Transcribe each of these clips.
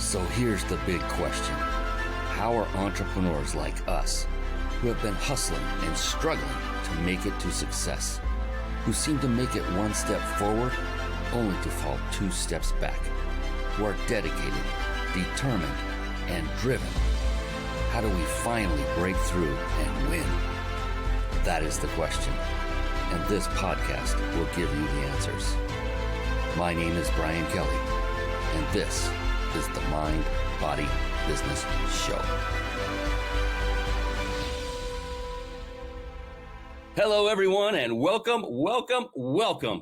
So here's the big question. How are entrepreneurs like us, who have been hustling and struggling to make it to success, who seem to make it one step forward only to fall two steps back, who are dedicated, determined, and driven, how do we finally break through and win? That is the question, and this podcast will give you the answers. My name is Brian Kelly, and this is the Mind, Body, Business Show. Hello, everyone, and welcome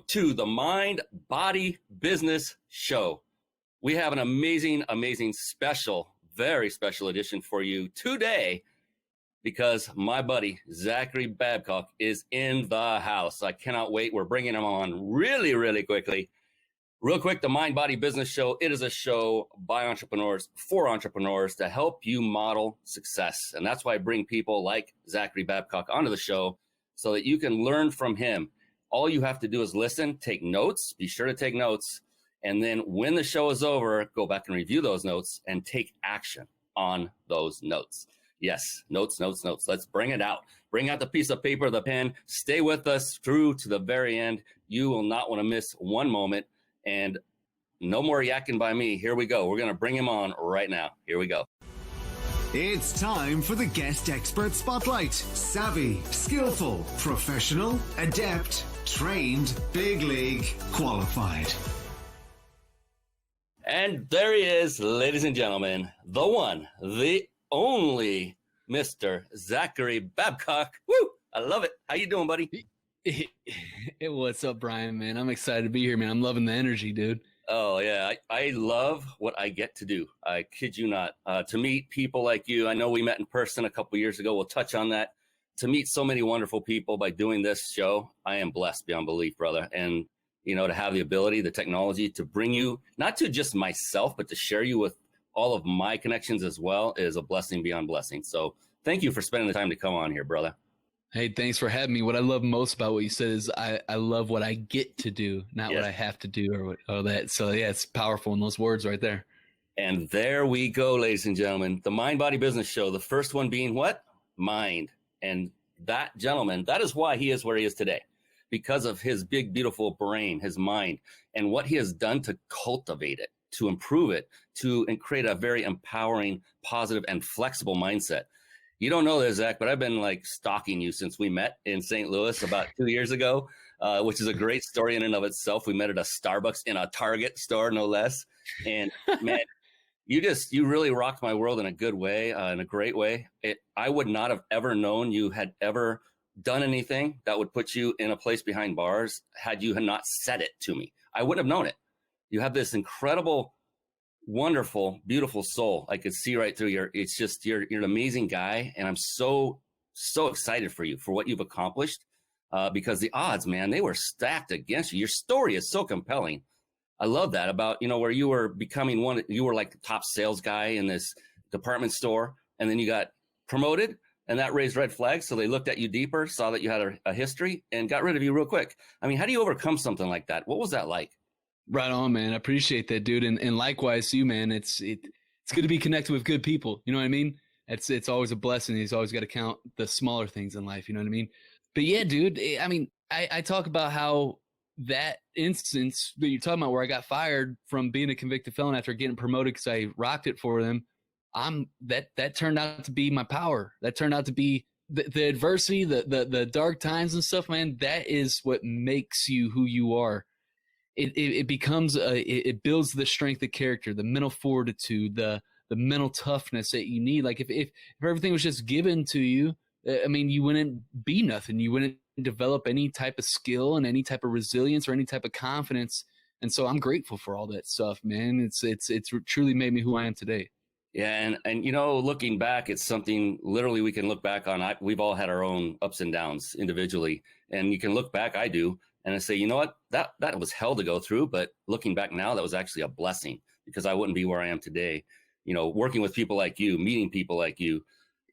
to the Mind, Body, Business Show. We have an amazing special, very special edition for you today because my buddy, Zachary Babcock, is in the house. I cannot wait. We're bringing him on really quickly. Real quick, the Mind, Body, Business Show. It is a show by entrepreneurs for entrepreneurs to help you model success. And that's why I bring people like Zachary Babcock onto the show so that you can learn from him. All you have to do is listen, take notes, be sure to take notes. And then when the show is over, go back and review those notes and take action on those notes. Yes, notes. Let's bring it out. Bring out the piece of paper, the pen. Stay with us through to the very end. You will not want to miss one moment. And no more yakking by me. Here we go. We're going to bring him on right now. Here we go. It's time for the Guest Expert Spotlight. Savvy, skillful, professional, adept, trained, big league, qualified. And there he is, ladies and gentlemen, the one, the only Mr. Zachary Babcock. Woo! I love it. How you doing, buddy? What's up, Brian, man? I'm excited to be here, man. I'm loving the energy, dude. Oh, yeah. I love what I get to do. I kid you not. To meet people like you. I know we met in person a couple years ago. We'll touch on that. To meet so many wonderful people by doing this show, I am blessed beyond belief, brother. And, you know, to have the ability, the technology to bring you, not to just myself, but to share you with all of my connections as well is a blessing beyond blessing. So thank you for spending the time to come on here, brother. Hey, thanks for having me. What I love most about what you said is I love what I get to do, not Yes. what I have to do or that. So yeah, it's powerful in those words right there. And there we go, ladies and gentlemen. The Mind, Body, Business Show. The first one being what? Mind. And that gentleman, that is why he is where he is today. Because of his big, beautiful brain, his mind, and what he has done to cultivate it, to improve it, to create a very empowering, positive, and flexible mindset. You don't know this, Zach, but I've been like stalking you since we met in St. Louis about 2 years ago, which is a great story in and of itself. We met at a Starbucks in a Target store, no less. And man, you really rocked my world in a good way, in a great way. I would not have ever known you had ever done anything that would put you in a place behind bars had you not said it to me. I wouldn't have known it. You have this incredible, wonderful, beautiful soul. I could see right through you're an amazing guy. And I'm so excited for you, for what you've accomplished, because the odds, man, they were stacked against you. Your story is so compelling. I love that about, where you were becoming you were like the top sales guy in this department store. And then you got promoted and that raised red flags. So they looked at you deeper, saw that you had a history and got rid of you real quick. I mean, how do you overcome something like that? What was that like? Right on, man. I appreciate that, dude. And likewise to you, man. It's good to be connected with good people. You know what I mean? It's always a blessing. He's always got to count the smaller things in life. You know what I mean? But yeah, dude, I mean, I talk about how that instance that you're talking about where I got fired from being a convicted felon after getting promoted because I rocked it for them. That turned out to be my power. That turned out to be the adversity, the dark times and stuff, man. That is what makes you who you are. It becomes it builds the strength of character, the mental fortitude, the mental toughness that you need. Like if everything was just given to you, I mean, you wouldn't be nothing. You wouldn't develop any type of skill and any type of resilience or any type of confidence. And so I'm grateful for all that stuff, man. It's truly made me who I am today. Yeah, and looking back, it's something literally we can look back on. We've all had our own ups and downs individually, and you can look back. I do. And I say, you know what, that was hell to go through. But looking back now, that was actually a blessing because I wouldn't be where I am today. Working with people like you, meeting people like you,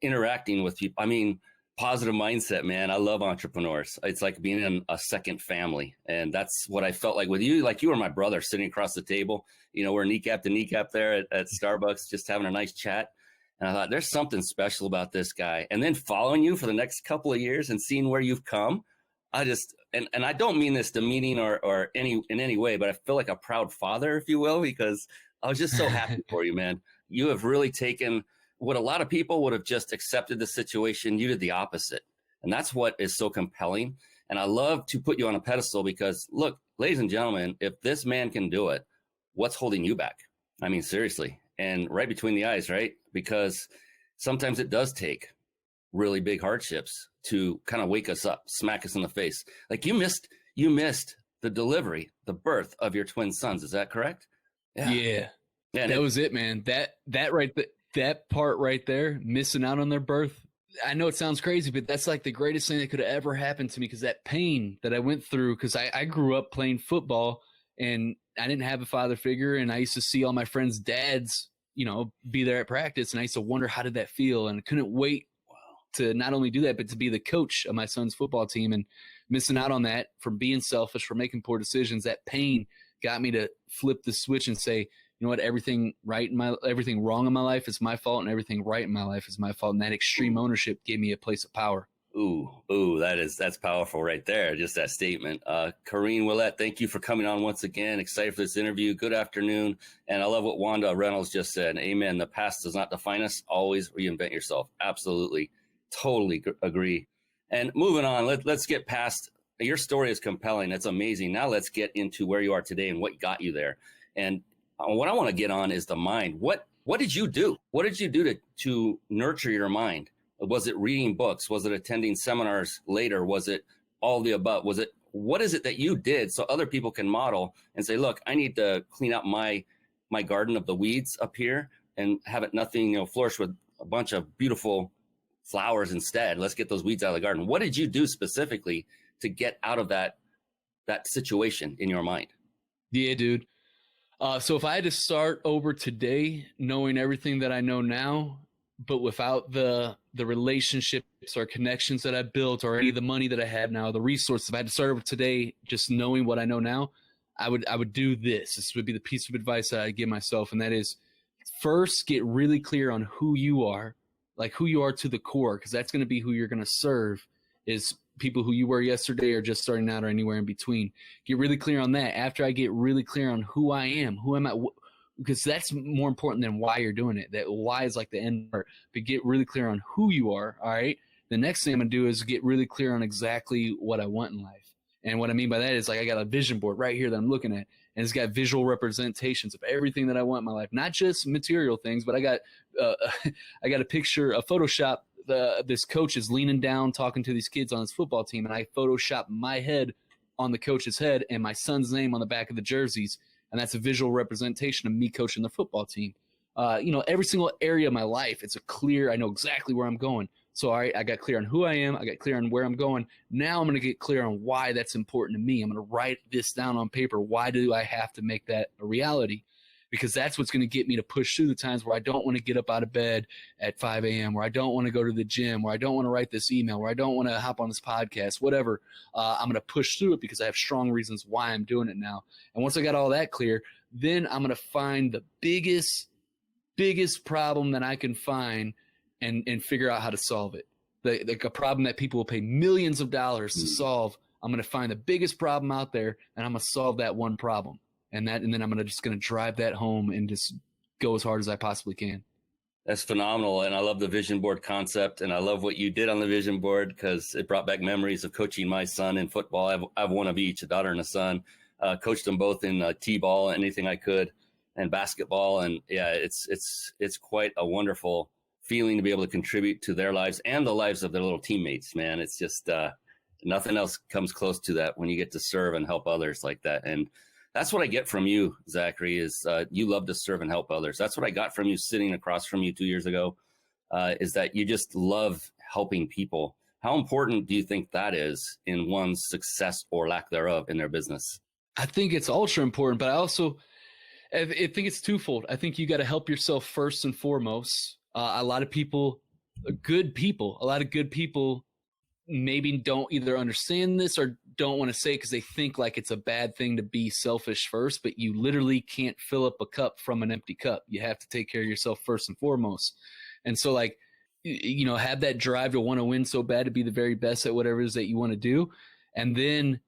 interacting with people. I mean, positive mindset, man. I love entrepreneurs. It's like being in a second family. And that's what I felt like with you. Like you were my brother sitting across the table. You know, we're kneecap to kneecap there at Starbucks, just having a nice chat. And I thought there's something special about this guy. And then following you for the next couple of years and seeing where you've come, I just, and I don't mean this demeaning or in any way, but I feel like a proud father, if you will, because I was just so happy for you, man. You have really taken what a lot of people would have just accepted the situation. You did the opposite. And that's what is so compelling. And I love to put you on a pedestal because look, ladies and gentlemen, if this man can do it, what's holding you back? I mean, seriously. And right between the eyes, right? Because sometimes it does take really big hardships to kind of wake us up, smack us in the face. Like you missed the delivery, the birth of your twin sons. Is that correct? Yeah. That was it, man. That part right there, missing out on their birth. I know it sounds crazy, but that's like the greatest thing that could have ever happened to me because that pain that I went through, because I grew up playing football and I didn't have a father figure. And I used to see all my friends' dads, you know, be there at practice. And I used to wonder, how did that feel? And I couldn't wait to not only do that, but to be the coach of my son's football team. And missing out on that, from being selfish, from making poor decisions, that pain got me to flip the switch and say, you know what, everything wrong in my life is my fault, and everything right in my life is my fault. And that extreme ownership gave me a place of power. Ooh, that's powerful right there. Just that statement. Corrine Willett, thank you for coming on once again. Excited for this interview. Good afternoon. And I love what Wanda Reynolds just said. Amen. The past does not define us. Always reinvent yourself. Absolutely. Totally agree. And moving on, let's get past, your story is compelling. It's amazing. Now let's get into where you are today and what got you there. And what I want to get on is the mind. What did you do? What did you do to nurture your mind? Was it reading books? Was it attending seminars later? Was it all the above? What is it that you did so other people can model and say, look, I need to clean up my garden of the weeds up here and have it nothing, flourish with a bunch of beautiful flowers instead. Let's get those weeds out of the garden. What did you do specifically to get out of that situation in your mind? Yeah, dude. So if I had to start over today, knowing everything that I know now, but without the relationships or connections that I built or any of the money that I have now, the resources, if I had to start over today, just knowing what I know now, I would do this. This would be the piece of advice that I give myself. And that is, first, get really clear on who you are, like who you are to the core, because that's going to be who you're going to serve, is people who you were yesterday or just starting out or anywhere in between. Get really clear on that. After I get really clear on who I am, who am I, because that's more important than why you're doing it. That why is like the end part, but get really clear on who you are. All right. The next thing I'm going to do is get really clear on exactly what I want in life. And what I mean by that is, like, I got a vision board right here that I'm looking at, and it's got visual representations of everything that I want in my life, not just material things, but I got a picture, a Photoshop. This coach is leaning down talking to these kids on his football team, and I Photoshop my head on the coach's head and my son's name on the back of the jerseys, and that's a visual representation of me coaching the football team. Every single area of my life, it's I know exactly where I'm going. So I got clear on who I am. I got clear on where I'm going. Now I'm going to get clear on why that's important to me. I'm going to write this down on paper. Why do I have to make that a reality? Because that's what's going to get me to push through the times where I don't want to get up out of bed at 5 a.m., where I don't want to go to the gym, where I don't want to write this email, where I don't want to hop on this podcast, whatever. I'm going to push through it because I have strong reasons why I'm doing it now. And once I got all that clear, then I'm going to find the biggest problem that I can find and figure out how to solve it. Like a problem that people will pay millions of dollars to solve. I'm going to find the biggest problem out there, and I'm going to solve that one problem. And then I'm just going to drive that home and just go as hard as I possibly can. That's phenomenal. And I love the vision board concept. And I love what you did on the vision board, because it brought back memories of coaching my son in football. I have one of each, a daughter and a son. Coached them both in t-ball, anything I could, and basketball. And yeah, it's quite a wonderful feeling to be able to contribute to their lives and the lives of their little teammates, man. It's just nothing else comes close to that when you get to serve and help others like that. And that's what I get from you, Zachary, is you love to serve and help others. That's what I got from you sitting across from you 2 years ago, is that you just love helping people. How important do you think that is in one's success or lack thereof in their business? I think it's ultra important, but I think it's twofold. I think you got to help yourself first and foremost. A lot of good people maybe don't either understand this or don't want to say because they think like it's a bad thing to be selfish first, but you literally can't fill up a cup from an empty cup. You have to take care of yourself first and foremost. And so like, you know, have that drive to want to win so bad to be the very best at whatever it is that you want to do. And then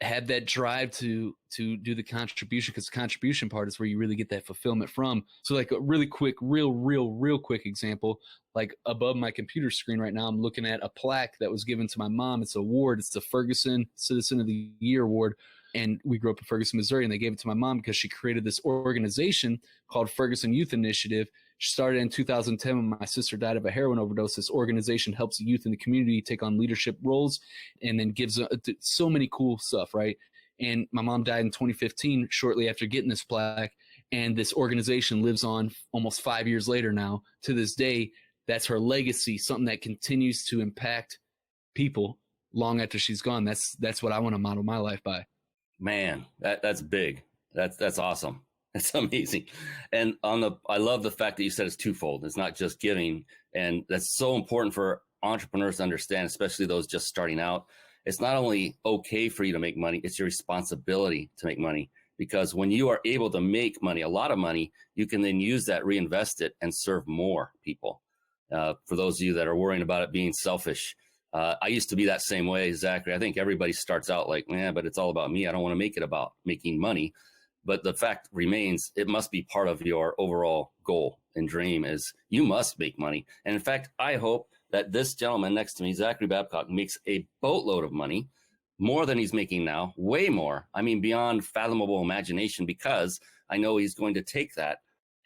have that drive to do the contribution, because the contribution part is where you really get that fulfillment from. So like a really quick, real quick example, like above my computer screen right now, I'm looking at a plaque that was given to my mom. It's an award. It's the Ferguson Citizen of the Year Award. And we grew up in Ferguson, Missouri, and they gave it to my mom because she created this organization called Ferguson Youth Initiative. She started in 2010 when my sister died of a heroin overdose. This organization helps youth in the community take on leadership roles and then gives so many cool stuff, right? And my mom died in 2015, shortly after getting this plaque. And this organization lives on almost 5 years later now. To this day, that's her legacy, something that continues to impact people long after she's gone. That's what I want to model my life by. Man, that's big. That's awesome. That's amazing. And I love the fact that you said it's twofold. It's not just giving. And that's so important for entrepreneurs to understand, especially those just starting out. It's not only okay for you to make money, it's your responsibility to make money. Because when you are able to make money, a lot of money, you can then use that, reinvest it, and serve more people. For those of you that are worrying about it being selfish, I used to be that same way, Zachary. I think everybody starts out like, man, but it's all about me. I don't want to make it about making money. But the fact remains, it must be part of your overall goal and dream is you must make money. And in fact, I hope that this gentleman next to me, Zachary Babcock, makes a boatload of money, more than he's making now, way more. I mean, beyond fathomable imagination, because I know he's going to take that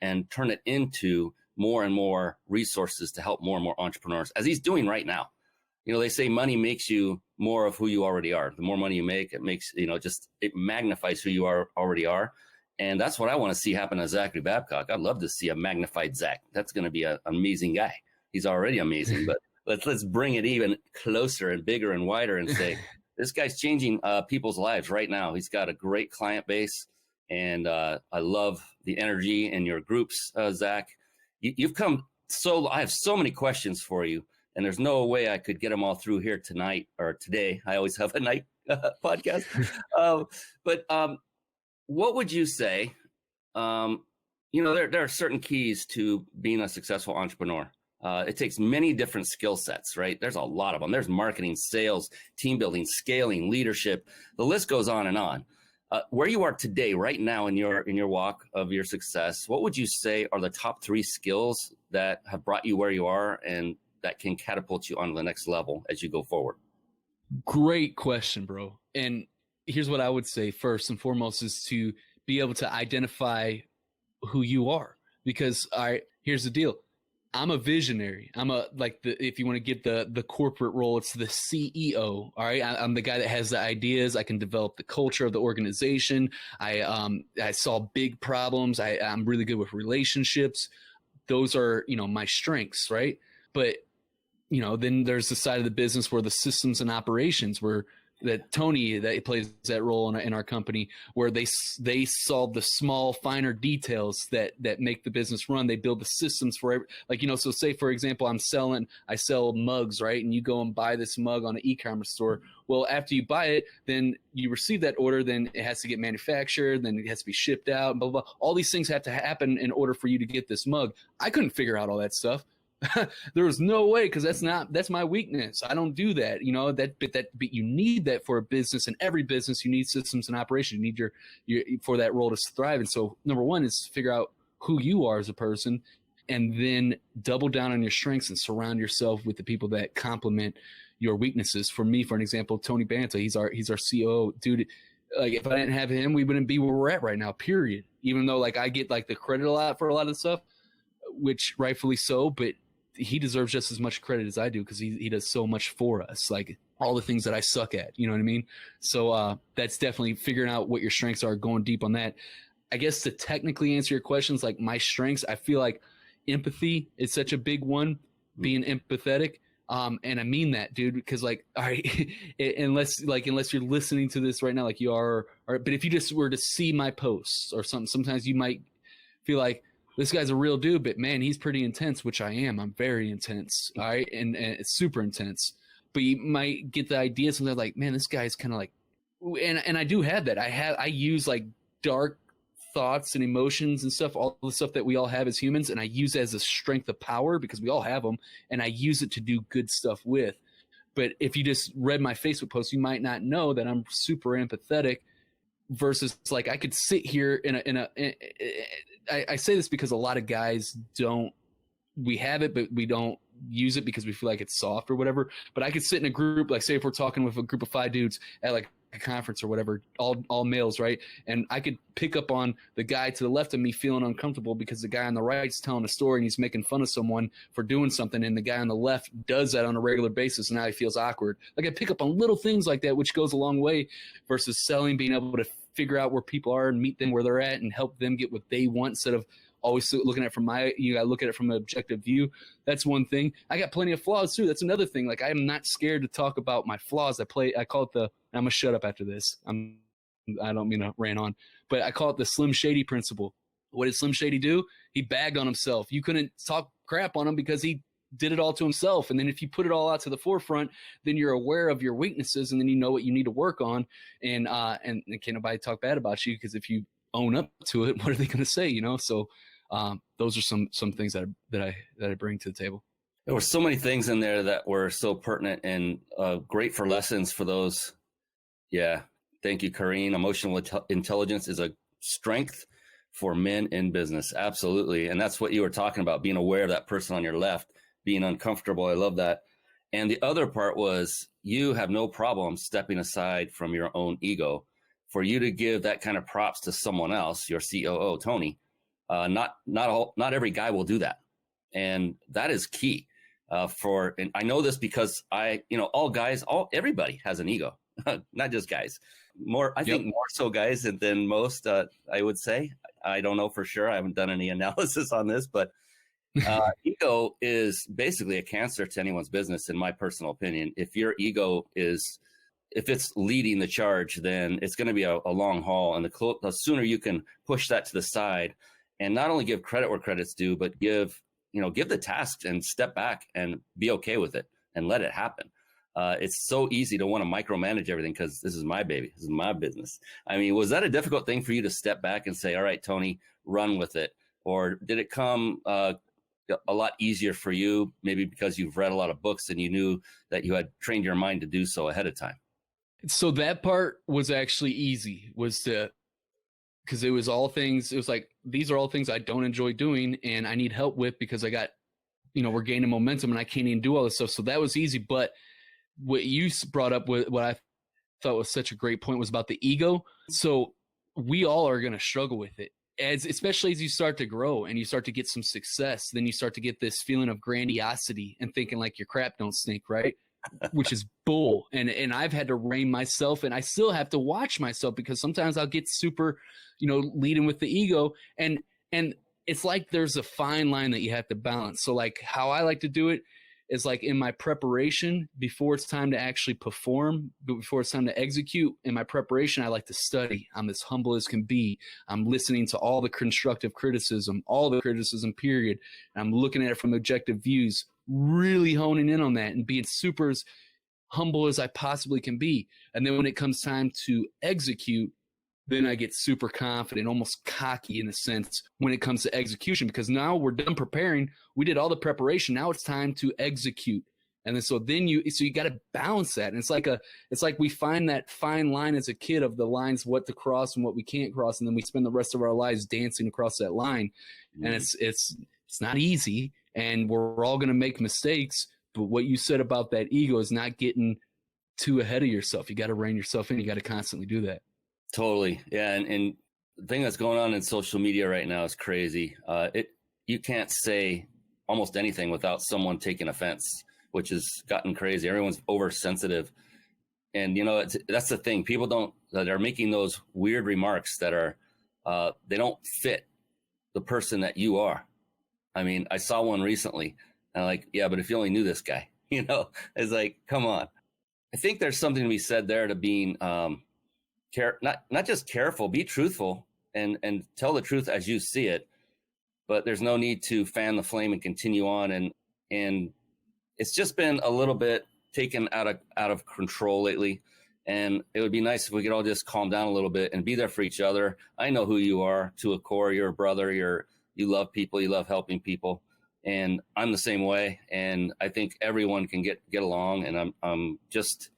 and turn it into more and more resources to help more and more entrepreneurs, as he's doing right now. You know, they say money makes you more of who you already are. The more money you make, it makes, it magnifies who you already are. And that's what I want to see happen to Zachary Babcock. I'd love to see a magnified Zach. That's going to be an amazing guy. He's already amazing, but let's bring it even closer and bigger and wider and say, this guy's changing people's lives right now. He's got a great client base. And I love the energy in your groups, Zach. You've come I have so many questions for you. And there's no way I could get them all through here tonight or today. I always have a night podcast. But what would you say? There are certain keys to being a successful entrepreneur. It takes many different skill sets, right? There's a lot of them. There's marketing, sales, team building, scaling, leadership. The list goes on and on. Where you are today, right now in your walk of your success, what would you say are the top 3 skills that have brought you where you are and that can catapult you on the next level as you go forward? Great question, bro. And here's what I would say first and foremost is to be able to identify who you are. Because here's the deal. I'm a visionary. If you want to get the corporate role, it's the CEO. All right. I'm the guy that has the ideas. I can develop the culture of the organization. I solve big problems. I'm really good with relationships. Those are, my strengths. Right. But then there's the side of the business where the systems and operations, where that Tony, that plays that role in our company, where they solve the small, finer details that make the business run. They build the systems for so say, for example, I sell mugs, right? And you go and buy this mug on an e-commerce store. Well, after you buy it, then you receive that order, then it has to get manufactured, then it has to be shipped out, blah, blah, blah. All these things have to happen in order for you to get this mug. I couldn't figure out all that stuff. There was no way, because that's my weakness. I don't do that, but you need that for a business, and every business you need systems and operation. You need your for that role to thrive. And so number one is figure out who you are as a person, and then double down on your strengths and surround yourself with the people that complement your weaknesses. For me, for an example, Tony Banta, he's our COO, dude. Like, if I didn't have him, we wouldn't be where we're at right now, period. Even though I get the credit a lot for a lot of stuff, which rightfully so, but he deserves just as much credit as I do, because he does so much for us, like all the things that I suck at, you know what I mean? So that's definitely figuring out what your strengths are, going deep on that. I guess to technically answer your questions, like my strengths, I feel like empathy is such a big one, being empathetic. And I mean that, dude, because all right, unless you're listening to this right now, like you are, but if you just were to see my posts or something, sometimes you might feel like, this guy's a real dude, but man, he's pretty intense, which I am. I'm very intense. All right. And it's super intense. but you might get the idea. So they're like, man, this guy's kind of like, and I do have that. I use like dark thoughts and emotions and stuff, all the stuff that we all have as humans, and I use it as a strength of power because we all have them, and I use it to do good stuff with. But if you just read my Facebook post, you might not know that I'm super empathetic versus like I could sit here I say this because a lot of guys we have it, but we don't use it because we feel like it's soft or whatever. But I could sit in a group, like say if we're talking with a group of 5 dudes at like a conference or whatever, all males, right? And I could pick up on the guy to the left of me feeling uncomfortable because the guy on the right's telling a story and he's making fun of someone for doing something, and the guy on the left does that on a regular basis, and now he feels awkward. Like I pick up on little things like that, which goes a long way versus selling, being able to figure out where people are and meet them where they're at and help them get what they want instead of always looking at it from you gotta look at it from an objective view. That's one thing. I got plenty of flaws too. That's another thing. Like I'm not scared to talk about my flaws. I call it I'm gonna shut up after this. I don't mean to rant on, but I call it the Slim Shady principle. What did Slim Shady do? He bagged on himself. You couldn't talk crap on him because he did it all to himself. And then if you put it all out to the forefront, then you're aware of your weaknesses, and then you know what you need to work on. And can't nobody talk bad about you, because if you own up to it, what are they going to say? So those are some things that I bring to the table. There were so many things in there that were so pertinent and great for lessons for those. Yeah. Thank you, Kareen. Emotional intelligence is a strength for men in business. Absolutely. And that's what you were talking about, being aware of that person on your left, being uncomfortable. I love that. And the other part was you have no problem stepping aside from your own ego. For you to give that kind of props to someone else, your COO, Tony, not every guy will do that. And that is key and I know this because everybody has an ego, not just guys. I think more so guys than most, I would say. I don't know for sure. I haven't done any analysis on this, but ego is basically a cancer to anyone's business, in my personal opinion. If your ego if it's leading the charge, then it's going to be a long haul. And the sooner you can push that to the side and not only give credit where credit's due, but give the task and step back and be okay with it and let it happen. It's so easy to want to micromanage everything because this is my baby. This is my business. I mean, was that a difficult thing for you to step back and say, all right, Tony, run with it? Or did it come a lot easier for you, maybe because you've read a lot of books and you knew that you had trained your mind to do so ahead of time? So that part was actually easy, because it was like, these are all things I don't enjoy doing and I need help with because I got, we're gaining momentum and I can't even do all this stuff. So that was easy. But what you brought up with what I thought was such a great point was about the ego. So we all are going to struggle with it, especially as you start to grow and you start to get some success. Then you start to get this feeling of grandiosity and thinking like your crap don't stink, right? Which is bull. And I've had to rein myself, and I still have to watch myself because sometimes I'll get super, leading with the ego. And it's like there's a fine line that you have to balance. So like how I like to do it is like in my preparation before it's time to actually perform, but before it's time to execute. In my preparation, I like to study. I'm as humble as can be. I'm listening to all the constructive criticism, period. And I'm looking at it from objective views, really honing in on that and being super as humble as I possibly can be. And then when it comes time to execute, then I get super confident, almost cocky in a sense when it comes to execution, because now we're done preparing. We did all the preparation. Now it's time to execute. And then, so you got to balance that. And it's like we find that fine line as a kid of the lines, what to cross and what we can't cross. And then we spend the rest of our lives dancing across that line. Mm-hmm. And it's not easy, and we're all going to make mistakes. But what you said about that ego is not getting too ahead of yourself. You got to rein yourself in. You got to constantly do that. Totally. Yeah. And the thing that's going on in social media right now is crazy. You can't say almost anything without someone taking offense, which has gotten crazy. Everyone's oversensitive. And, that's the thing. People that are making those weird remarks that are, they don't fit the person that you are. I mean, I saw one recently and I'm like, yeah, but if you only knew this guy, it's like, come on. I think there's something to be said there to being, not just careful, be truthful and tell the truth as you see it, but there's no need to fan the flame and continue on. And it's just been a little bit taken out of control lately. And it would be nice if we could all just calm down a little bit and be there for each other. I know who you are to a core. You're a brother. You love people. You love helping people. And I'm the same way. And I think everyone can get along. And I'm just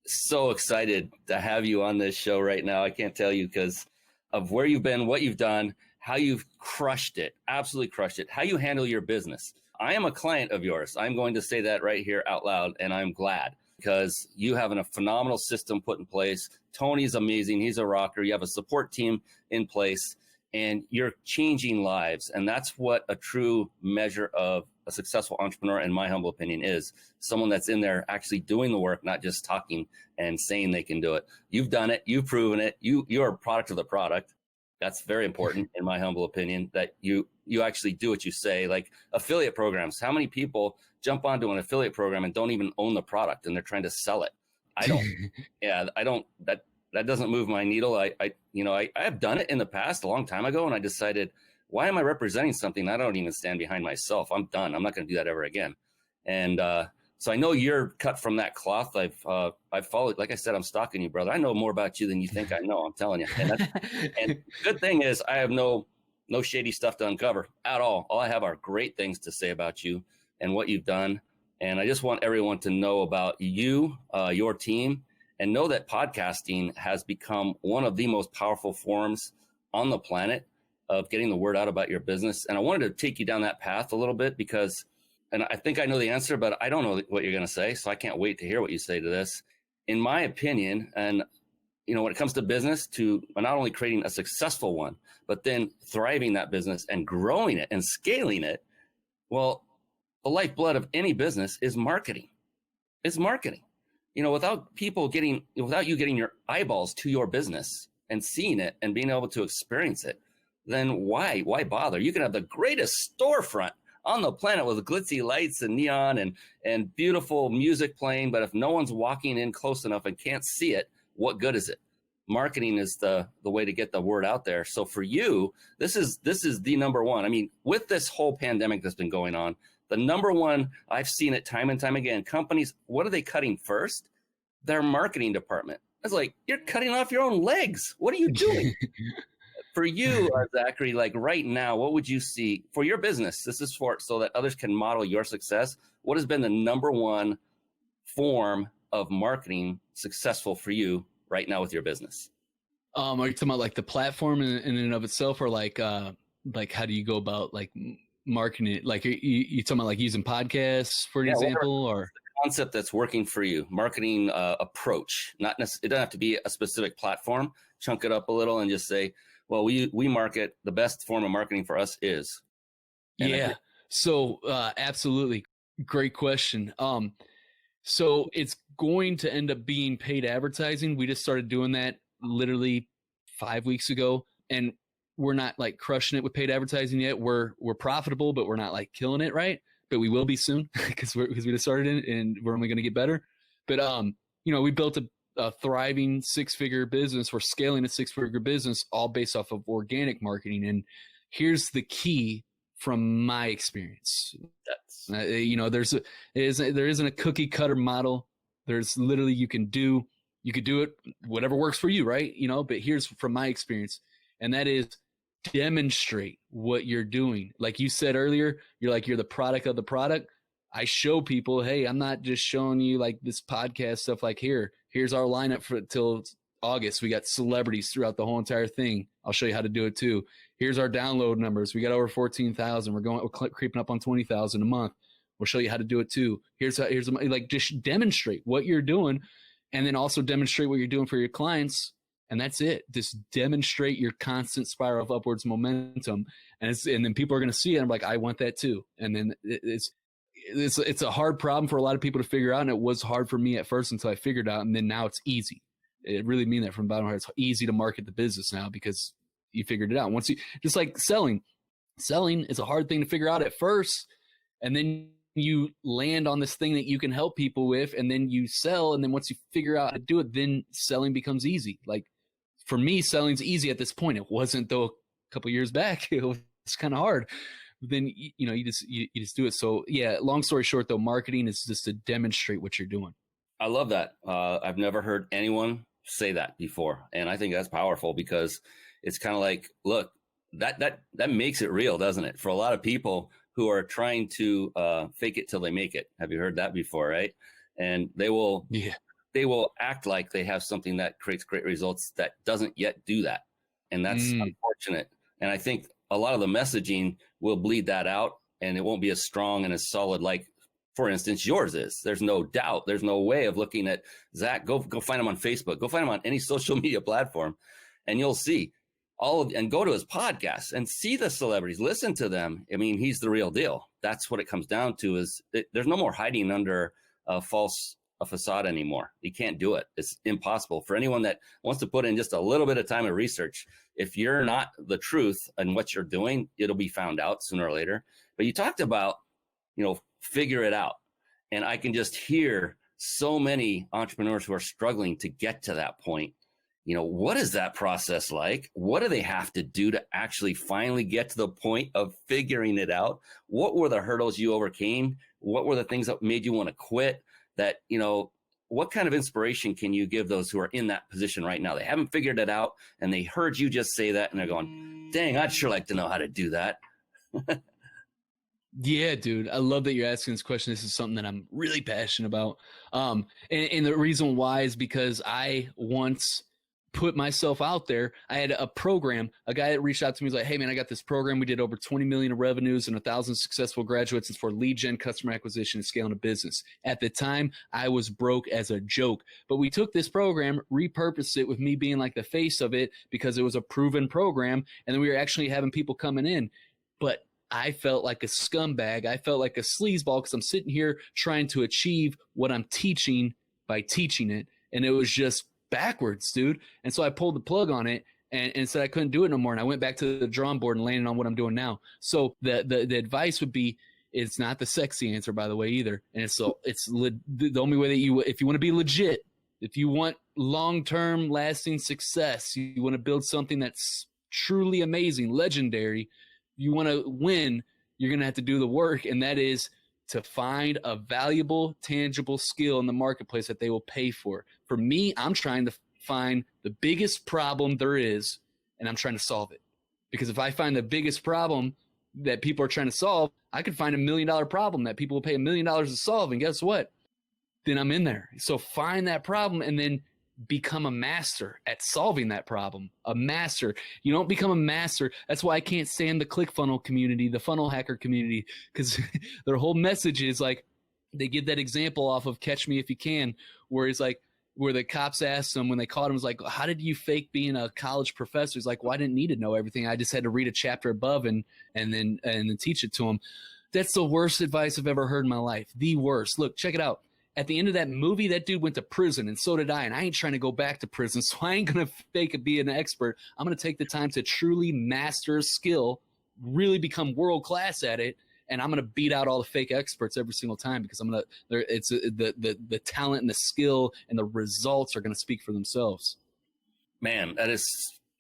so excited to have you on this show right now. I can't tell you because of where you've been, what you've done, how you've crushed it, absolutely crushed it, how you handle your business. I am a client of yours. I'm going to say that right here out loud, and I'm glad because you have a phenomenal system put in place. Tony's amazing. He's a rocker. You have a support team in place, and you're changing lives. And that's what a true measure of a successful entrepreneur, in my humble opinion, is someone that's in there actually doing the work, not just talking and saying they can do it. You've done it. You've proven it. You're a product of the product. That's very important, in my humble opinion, that you actually do what you say. Like affiliate programs. How many people jump onto an affiliate program and don't even own the product and they're trying to sell it? I don't. Yeah, I don't. That doesn't move my needle. I have done it in the past a long time ago, and I decided, why am I representing something I don't even stand behind myself? I'm done. I'm not going to do that ever again. And so I know you're cut from that cloth. I've followed, like I said, I'm stalking you, brother. I know more about you than you think I know. I'm telling you. And good thing is I have no shady stuff to uncover at all. All I have are great things to say about you and what you've done. And I just want everyone to know about you, your team, and know that podcasting has become one of the most powerful forms on the planet of getting the word out about your business. And I wanted to take you down that path a little bit because, and I think I know the answer, but I don't know what you're going to say. So I can't wait to hear what you say to this. In my opinion, and when it comes to business, to not only creating a successful one, but then thriving that business and growing it and scaling it, well, the lifeblood of any business is marketing. It's marketing. Without you getting your eyeballs to your business and seeing it and being able to experience it, then why bother? You can have the greatest storefront on the planet with glitzy lights and neon and beautiful music playing, but if no one's walking in close enough and can't see it, what good is it? Marketing is the way to get the word out there. So for you, this is the number one. I mean, with this whole pandemic that's been going on, the number one, I've seen it time and time again, companies, what are they cutting first? Their marketing department. It's like, you're cutting off your own legs. What are you doing? For you, Zachary, like right now, what would you see for your business? This is so that others can model your success. What has been the number one form of marketing successful for you right now with your business? Are you talking about like the platform in and of itself, or like how do you go about like marketing it? Like you talking about like using podcasts for an example, or concept that's working for you, marketing approach? Not necessarily, it doesn't have to be a specific platform. Chunk it up a little and just say, well, we market, the best form of marketing for us is. Yeah. So absolutely. Great question. So it's going to end up being paid advertising. We just started doing that literally 5 weeks ago, and we're not like crushing it with paid advertising yet. We're profitable, but we're not like killing it, right? But we will be soon because we just started it, and we're only going to get better. But we built a thriving 6-figure business. We're scaling a 6-figure business all based off of organic marketing. And here's the key from my experience. There isn't a cookie cutter model. There's literally, you could do it, whatever works for you, right? But here's from my experience, and that is demonstrate what you're doing. Like you said earlier, you're the product of the product. I show people, hey, I'm not just showing you like this podcast stuff. Like here's our lineup for till August. We got celebrities throughout the whole entire thing. I'll show you how to do it too. Here's our download numbers. We got over 14,000. We're creeping up on 20,000 a month. We'll show you how to do it too. Here's like, just demonstrate what you're doing, and then also demonstrate what you're doing for your clients. And that's it. Just demonstrate your constant spiral of upwards momentum. And then people are going to see it. I'm like, I want that too. And then it's a hard problem for a lot of people to figure out. And it was hard for me at first until I figured out. And then now it's easy. It really mean that from the bottom of my heart. It's easy to market the business now because you figured it out. Once you, just like selling is a hard thing to figure out at first. And then you land on this thing that you can help people with, and then you sell. And then once you figure out how to do it, then selling becomes easy. Like for me, selling's easy at this point. It wasn't though a couple years back. It was kind of hard. then you just do it. So yeah, long story short though, marketing is just to demonstrate what you're doing. I love that. I've never heard anyone say that before. And I think that's powerful because it's kind of like, look, that makes it real, doesn't it? For a lot of people who are trying to fake it till they make it. Have you heard that before, right? And they will act like they have something that creates great results that doesn't yet do that. And that's unfortunate. And I think a lot of the messaging will bleed that out, and it won't be as strong and as solid like, for instance, yours is. There's no doubt. There's no way of looking at Zach. Go find him on Facebook. Go find him on any social media platform, and you'll see and go to his podcast and see the celebrities. Listen to them. I mean, he's the real deal. That's what it comes down to. There's no more hiding under a facade anymore. You can't do it. It's impossible for anyone that wants to put in just a little bit of time of research. If you're not the truth in what you're doing, it'll be found out sooner or later. But you talked about, figure it out. And I can just hear so many entrepreneurs who are struggling to get to that point. What is that process like? What do they have to do to actually finally get to the point of figuring it out? What were the hurdles you overcame? What were the things that made you want to quit? That, what kind of inspiration can you give those who are in that position right now? They haven't figured it out, and they heard you just say that, and they're going, dang, I'd sure like to know how to do that. Yeah, dude. I love that you're asking this question. This is something that I'm really passionate about. And the reason why is because I once put myself out there. I had a program, a guy that reached out to me was like, hey man, I got this program. We did over 20 million in revenues and 1,000 successful graduates. It's for lead gen, customer acquisition, and scaling a business. At the time, I was broke as a joke, but we took this program, repurposed it with me being like the face of it because it was a proven program. And then we were actually having people coming in, but I felt like a scumbag. I felt like a sleazeball because I'm sitting here trying to achieve what I'm teaching by teaching it. And it was just backwards, dude. And so I pulled the plug on it and said I couldn't do it no more. And I went back to the drawing board and landed on what I'm doing now. So the advice would be, it's not the sexy answer, by the way, either. And the only way that if you want to be legit, if you want long-term lasting success, you want to build something that's truly amazing, legendary, you want to win, you're going to have to do the work. And that is to find a valuable, tangible skill in the marketplace that they will pay for. For me, I'm trying to find the biggest problem there is, and I'm trying to solve it. Because if I find the biggest problem that people are trying to solve, I could find $1 million problem that people will pay $1 million to solve. And guess what? Then I'm in there. So find that problem and then become a master at solving that problem. A master. You don't become a master. That's why I can't stand the ClickFunnels community, the funnel hacker community, because their whole message is like, they give that example off of Catch Me If You Can, where it's like, where the cops asked him when they caught him, was like, how did you fake being a college professor? He's like, well, I didn't need to know everything. I just had to read a chapter above and then teach it to him. That's the worst advice I've ever heard in my life. The worst. Look, check it out. At the end of that movie, that dude went to prison, and so did I. And I ain't trying to go back to prison, so I ain't going to fake it being an expert. I'm going to take the time to truly master a skill, really become world class at it, and I'm going to beat out all the fake experts every single time because the talent and the skill and the results are going to speak for themselves. Man, that is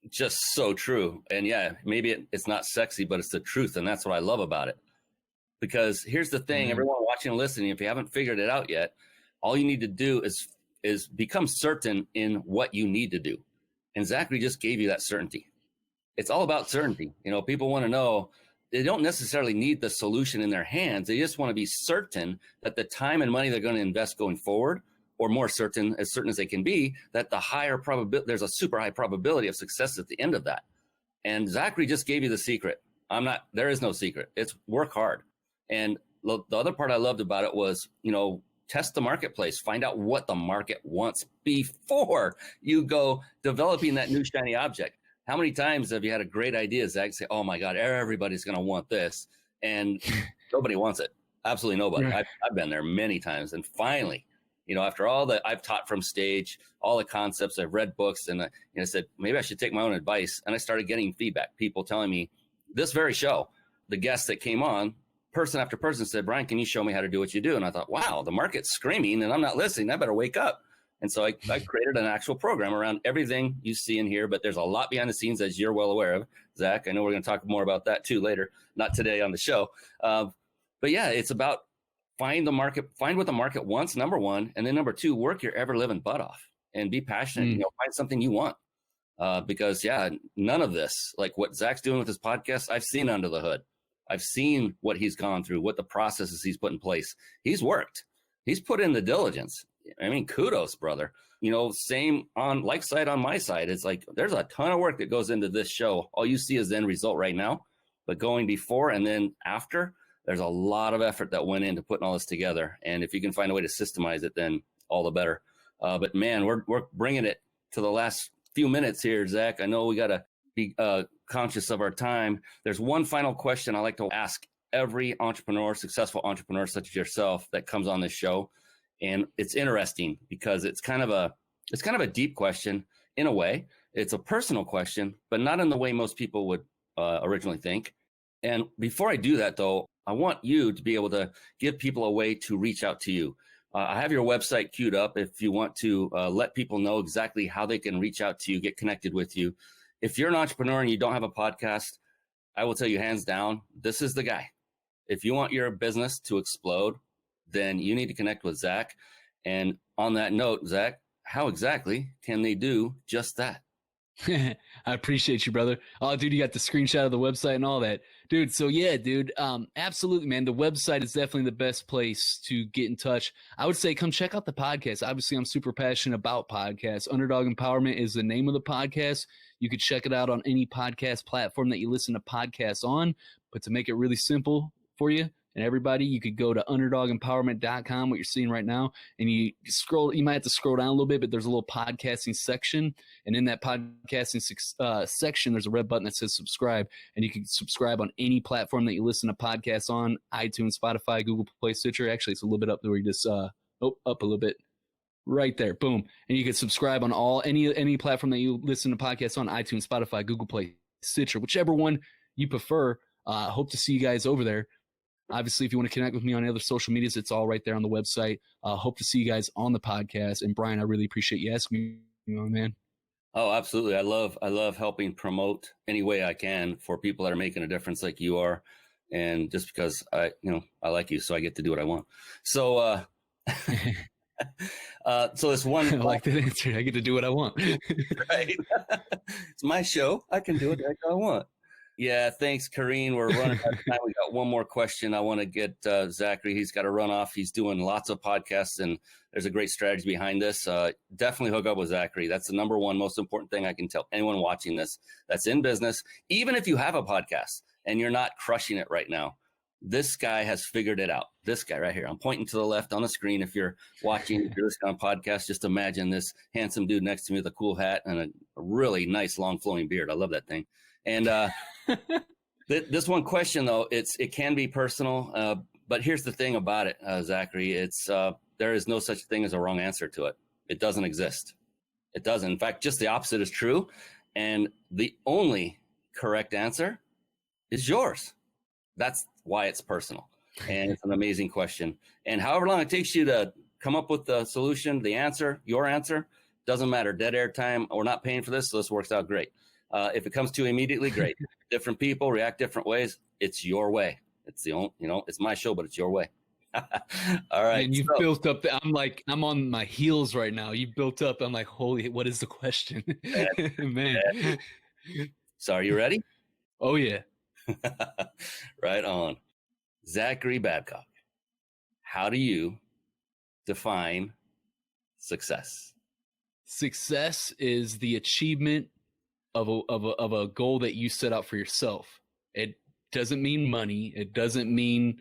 just so true. And yeah, maybe it's not sexy, but it's the truth, and that's what I love about it. Because here's the thing, everyone watching and listening, if you haven't figured it out yet, all you need to do is become certain in what you need to do. And Zachary just gave you that certainty. It's all about certainty. People want to know, they don't necessarily need the solution in their hands. They just want to be certain that the time and money they're going to invest going forward, or more certain as they can be, that there's a super high probability of success at the end of that. And Zachary just gave you the secret. There is no secret. It's work hard. And the other part I loved about it was, test the marketplace, find out what the market wants before you go developing that new shiny object. How many times have you had a great idea, Zach, say, oh my God, everybody's going to want this, and nobody wants it. Absolutely nobody. Right. I've been there many times. And finally, after all that I've taught from stage, all the concepts, I've read books, and I said, maybe I should take my own advice. And I started getting feedback, people telling me this very show, the guests that came on, person after person said, Brian, can you show me how to do what you do? And I thought, wow, the market's screaming and I'm not listening. I better wake up. And so I created an actual program around everything you see in here, but there's a lot behind the scenes, as you're well aware of, Zach. I know we're going to talk more about that too later, not today on the show. But yeah, it's about find what the market wants, number one, and then number two, work your ever living butt off and be passionate. Find something you want. Because none of this, like what Zach's doing with his podcast, I've seen under the hood. I've seen what he's gone through, what the processes he's put in place. He's worked. He's put in the diligence. I mean, kudos, brother. Same on like side on my side. It's like there's a ton of work that goes into this show. All you see is the end result right now, but going before and then after, there's a lot of effort that went into putting all this together. And if you can find a way to systemize it, then all the better. But man, we're bringing it to the last few minutes here, Zach. I know we got to be conscious of our time. There's one final question I like to ask every entrepreneur, successful entrepreneur such as yourself, that comes on this show. And it's interesting because it's kind of a deep question in a way. It's a personal question, but not in the way most people would originally think. And before I do that, though, I want you to be able to give people a way to reach out to you. I have your website queued up if you want to let people know exactly how they can reach out to you, get connected with you. If you're an entrepreneur and you don't have a podcast, I will tell you hands down, this is the guy. If you want your business to explode, then you need to connect with Zach. And on that note, Zach, how exactly can they do just that? I appreciate you, brother. Oh, dude, you got the screenshot of the website and all that. Dude, so yeah, dude, absolutely, man. The website is definitely the best place to get in touch. I would say come check out the podcast. Obviously, I'm super passionate about podcasts. Underdog Empowerment is the name of the podcast. You could check it out on any podcast platform that you listen to podcasts on. But to make it really simple for you and everybody, you could go to underdogempowerment.com, what you're seeing right now, and you might have to scroll down a little bit, but there's a little podcasting section, and in that podcasting section, there's a red button that says subscribe, and you can subscribe on any platform that you listen to podcasts on, iTunes, Spotify, Google Play, Stitcher. Actually, it's a little bit up there where you just, up a little bit. Right there, boom. And you can subscribe on any platform that you listen to podcasts on, iTunes, Spotify, Google Play, Stitcher, whichever one you prefer. Hope to see you guys over there. Obviously, if you want to connect with me on other social medias, it's all right there on the website. Hope to see you guys on the podcast. And Brian, I really appreciate you asking me, man. Oh, absolutely. I love helping promote any way I can for people that are making a difference like you are. And just because I like you, so I get to do what I want. So, so this one, I like that answer. I get to do what I want. Right. It's my show. I can do it like I want. Yeah, thanks, Kareen. We're running out of time. We got one more question. I want to get Zachary. He's got to run off. He's doing lots of podcasts, and there's a great strategy behind this. Definitely hook up with Zachary. That's the number one most important thing I can tell anyone watching this that's in business. Even if you have a podcast and you're not crushing it right now, this guy has figured it out. This guy right here. I'm pointing to the left on the screen. If you're watching, if you're listening on podcast, just imagine this handsome dude next to me with a cool hat and a really nice long flowing beard. I love that thing. And this one question, though, it can be personal, but here's the thing about it, Zachary. It's there is no such thing as a wrong answer to it. It doesn't exist. It doesn't. In fact, just the opposite is true. And the only correct answer is yours. That's why it's personal. And it's an amazing question. And however long it takes you to come up with the solution, the answer, your answer, doesn't matter. Dead air time. We're not paying for this, so this works out great. If it comes to you immediately, great. Different people react different ways. It's your way. It's the only, it's my show, but it's your way. All right. And you've built up. I'm on my heels right now. You built up. I'm like, holy, what is the question? Man. So are you ready? Oh, yeah. Right on. Zachary Babcock, how do you define success? Success is the achievement of a goal that you set out for yourself. It doesn't mean money. It doesn't mean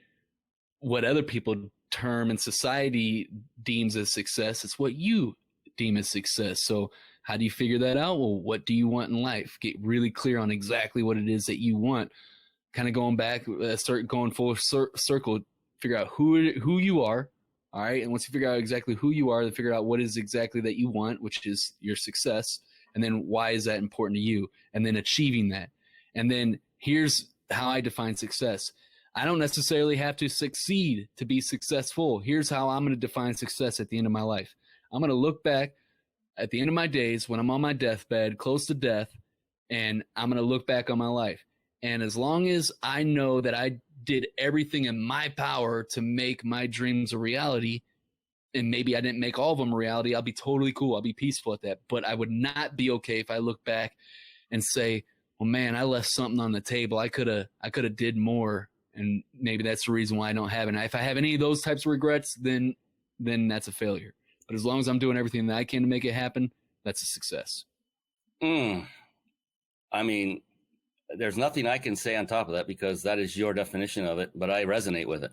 what other people term and society deems as success. It's what you deem as success. So how do you figure that out? Well, what do you want in life? Get really clear on exactly what it is that you want. Kind of going back, start going full circle, figure out who you are. All right. And once you figure out exactly who you are, then figure out what is exactly that you want, which is your success. And then why is that important to you? And then achieving that. And then here's how I define success. I don't necessarily have to succeed to be successful. Here's how I'm going to define success at the end of my life. I'm going to look back at the end of my days when I'm on my deathbed, close to death, and I'm going to look back on my life. And as long as I know that I did everything in my power to make my dreams a reality, and maybe I didn't make all of them a reality, I'll be totally cool. I'll be peaceful at that. But I would not be okay if I look back and say, well, man, I left something on the table. I could have did more. And maybe that's the reason why I don't have it. If I have any of those types of regrets, then that's a failure. But as long as I'm doing everything that I can to make it happen, that's a success. I mean, there's nothing I can say on top of that because that is your definition of it, but I resonate with it.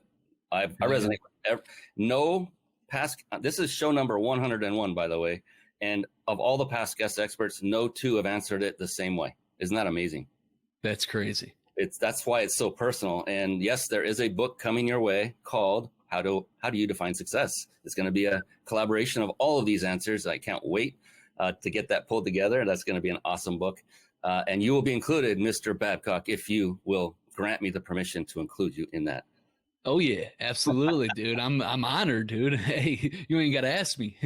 I resonate with no past. This is show number 101, by the way. And of all the past guest experts, no two have answered it the same way. Isn't that amazing? That's crazy. That's why it's so personal. And yes, there is a book coming your way called How Do You Define Success? It's going to be a collaboration of all of these answers. I can't wait to get that pulled together. That's going to be an awesome book. And you will be included, Mr. Babcock, if you will grant me the permission to include you in that. Oh yeah, absolutely, dude. I'm honored, dude. Hey, you ain't got to ask me.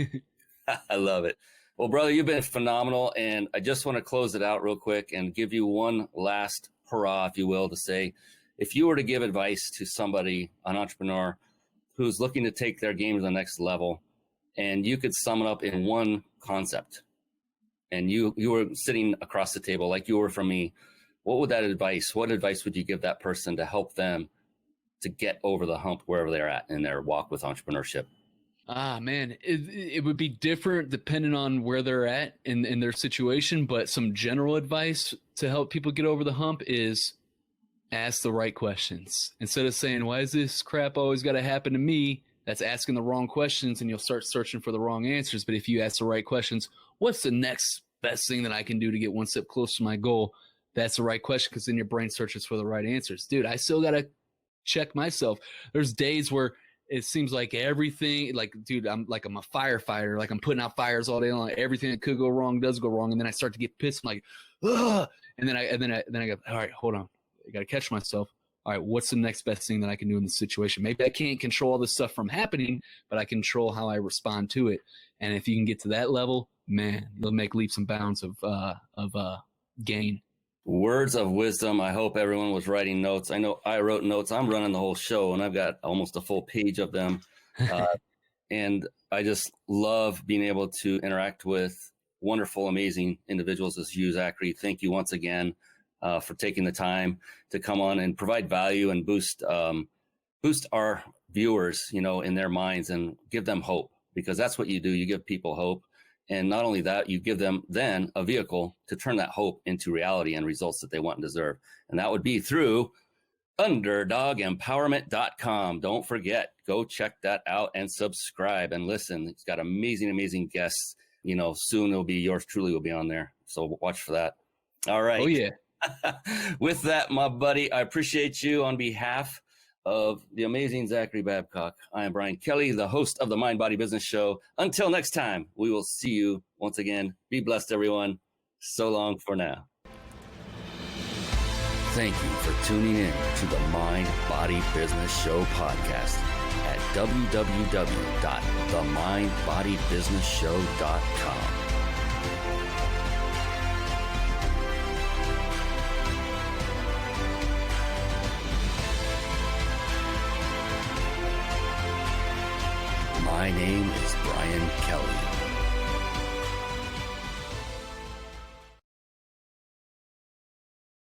I love it. Well, brother, you've been phenomenal. And I just want to close it out real quick and give you one last hurrah, if you will, to say, if you were to give advice to somebody, an entrepreneur who's looking to take their game to the next level, and you could sum it up in one concept, and you were sitting across the table like you were from me, what advice would you give that person to help them to get over the hump wherever they're at in their walk with entrepreneurship? Man, it would be different depending on where they're at in their situation, but some general advice to help people get over the hump is ask the right questions. Instead of saying, why is this crap always got to happen to me? That's asking the wrong questions, and you'll start searching for the wrong answers. But if you ask the right questions, what's the next best thing that I can do to get one step closer to my goal? That's the right question, because then your brain searches for the right answers. Dude, I still got to check myself. There's days where it seems like everything, like, dude, I'm a firefighter. Like, I'm putting out fires all day long. Everything that could go wrong does go wrong. And then I start to get pissed. I'm like, ugh. And then I go, all right, hold on. I got to catch myself. All right, what's the next best thing that I can do in this situation? Maybe I can't control all this stuff from happening, but I control how I respond to it. And if you can get to that level, man, you'll make leaps and bounds of gain. Words of wisdom. I hope everyone was writing notes. I know I wrote notes. I'm running the whole show, and I've got almost a full page of them. And I just love being able to interact with wonderful, amazing individuals as you, Zachary. Thank you once again for taking the time to come on and provide value and boost our viewers, in their minds, and give them hope, because that's what you do. You give people hope. And not only that, you give them then a vehicle to turn that hope into reality and results that they want and deserve. And that would be through UnderdogEmpowerment.com. Don't forget, go check that out and subscribe and listen. It's got amazing, amazing guests. Soon it'll be yours truly will be on there. So watch for that. All right. Oh, yeah. With that, my buddy, I appreciate you on behalf of the amazing Zachary Babcock. I am Brian Kelly, the host of the Mind Body Business Show. Until next time, we will see you once again. Be blessed, everyone. So long for now. Thank you for tuning in to the Mind Body Business Show podcast at www.themindbodybusinessshow.com. My name is Brian Kelly.